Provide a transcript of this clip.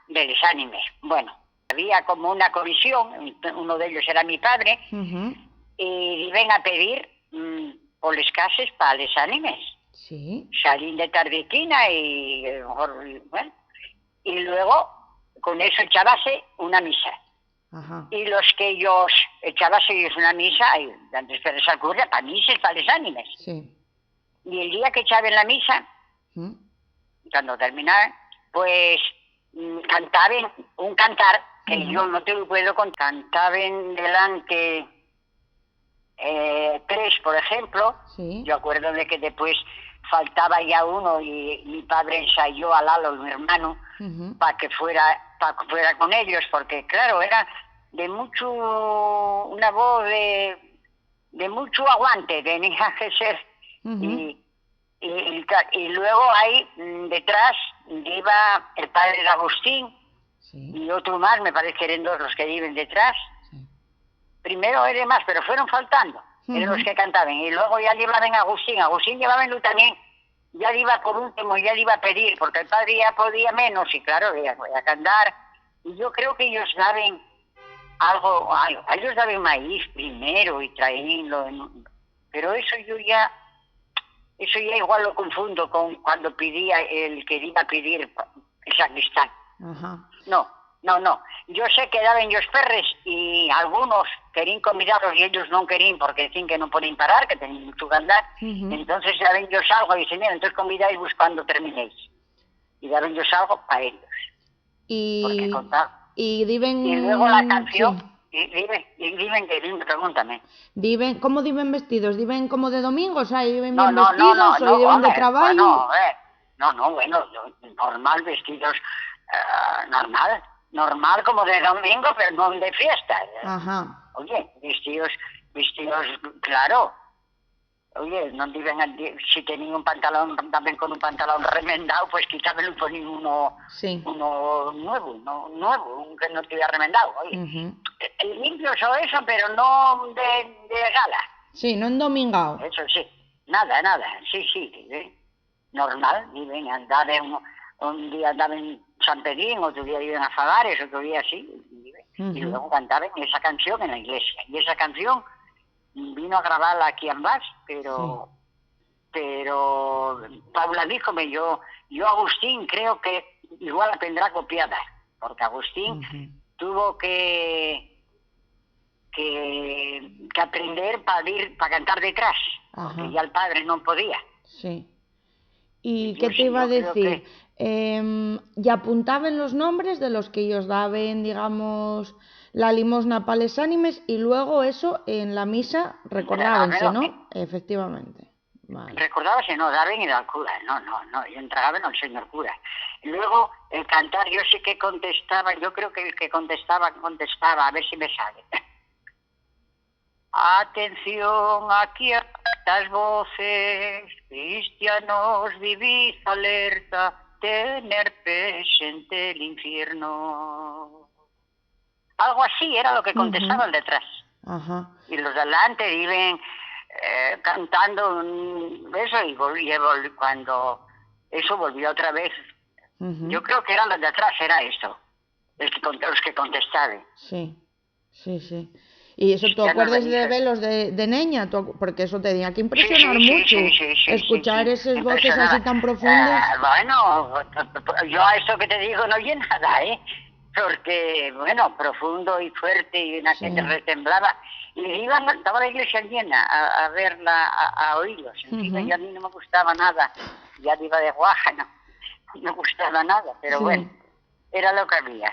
de los ánimes. Bueno, había como una comisión, uno de ellos era mi padre, y iban a pedir por las casas para los ánimes. Sí. Salín de tardequina bueno, y luego con eso echábase una misa. Ajá. Y los que ellos echábase ellos una misa, antes de esa cura, para mí para los ánimes. Sí. Y el día que echaban la misa, cuando terminaban, pues cantaban un cantar que yo no te lo puedo contar. Cantaban delante tres, por ejemplo. Sí. Yo acuerdo de que después faltaba ya uno y mi padre ensayó a Lalo, mi hermano, para que fuera con ellos, porque claro, era de mucho, una voz de mucho aguante, tenía que ser. Y luego ahí detrás iba el padre de Agustín y otro más, me parece que eran dos los que viven detrás. Primero eran más, pero fueron faltando, eran los que cantaban. Y luego ya llevaban a Agustín llevaban también, ya le iba por último, ya le iba a pedir, porque el padre ya podía menos, y claro, voy a cantar. Y yo creo que ellos saben algo, ellos daban maíz primero y traíanlo, pero eso ya igual lo confundo con cuando pedía el que iba a pedir el sacristán. No, yo sé que daban ellos perres y algunos querían convidarlos y ellos no querían porque decían que no podían parar, que tenían mucho que andar. Entonces daban ellos algo y dicen, mira, entonces convidáis cuando terminéis. Y daban ellos algo para ellos. Y luego la canción, pregúntame. ¿Cómo diven vestidos? ¿Diven como de domingo? O sea, ¿diven bien vestidos o diven de trabajo? Bueno, normal, vestidos, normal como de domingo, pero no de fiesta. Ajá. Oye, vestidos, claro. Oye, no digan, si tenían un pantalón, también con un pantalón remendado, pues quítamelo y ponían uno nuevo, que no estuviera remendado. Oye, limpios o eso, pero no de gala. Sí, no endomingado. Eso sí, nada, sí, normal, viven, andaban, un día andaban en San Pedrín, otro día iban a Fagares, otro día así, y luego cantaban esa canción en la iglesia. Y esa canción vino a grabarla aquí en Bas, pero Paula díjome, yo Agustín creo que igual la tendrá copiada, porque Agustín tuvo que aprender para cantar detrás, porque ya el padre no podía. Sí. ¿Y qué te iba a decir? ¿Y apuntaban los nombres de los que ellos daban, digamos, la limosna para los ánimes y luego eso en la misa recordábanse, ¿no? Efectivamente. Vale. Recordábase, no, daban y al cura, no, yo entregaba al señor cura. Luego, el cantar, yo sí que contestaba, yo creo que el que contestaba, a ver si me sale. Atención, aquí a estas voces, cristianos, vivid alerta, tener presente el infierno. Algo así era lo que contestaba el detrás. Y los de delante iban cantando eso y cuando eso volvió otra vez. Yo creo que eran los de atrás, era esto, los que contestaban. Sí. ¿Y eso tú acuerdas de verlos de niña? Porque eso te tenía que impresionar mucho. Escuchar esas voces así tan profundas. Bueno, yo a eso que te digo no oye nada, porque, bueno, profundo y fuerte y una que te retemblaba. Y estaba la iglesia llena a verla, a oírlos. Encima y a mí no me gustaba nada. Ya iba de guaja, no me gustaba nada, pero bueno, era lo que había.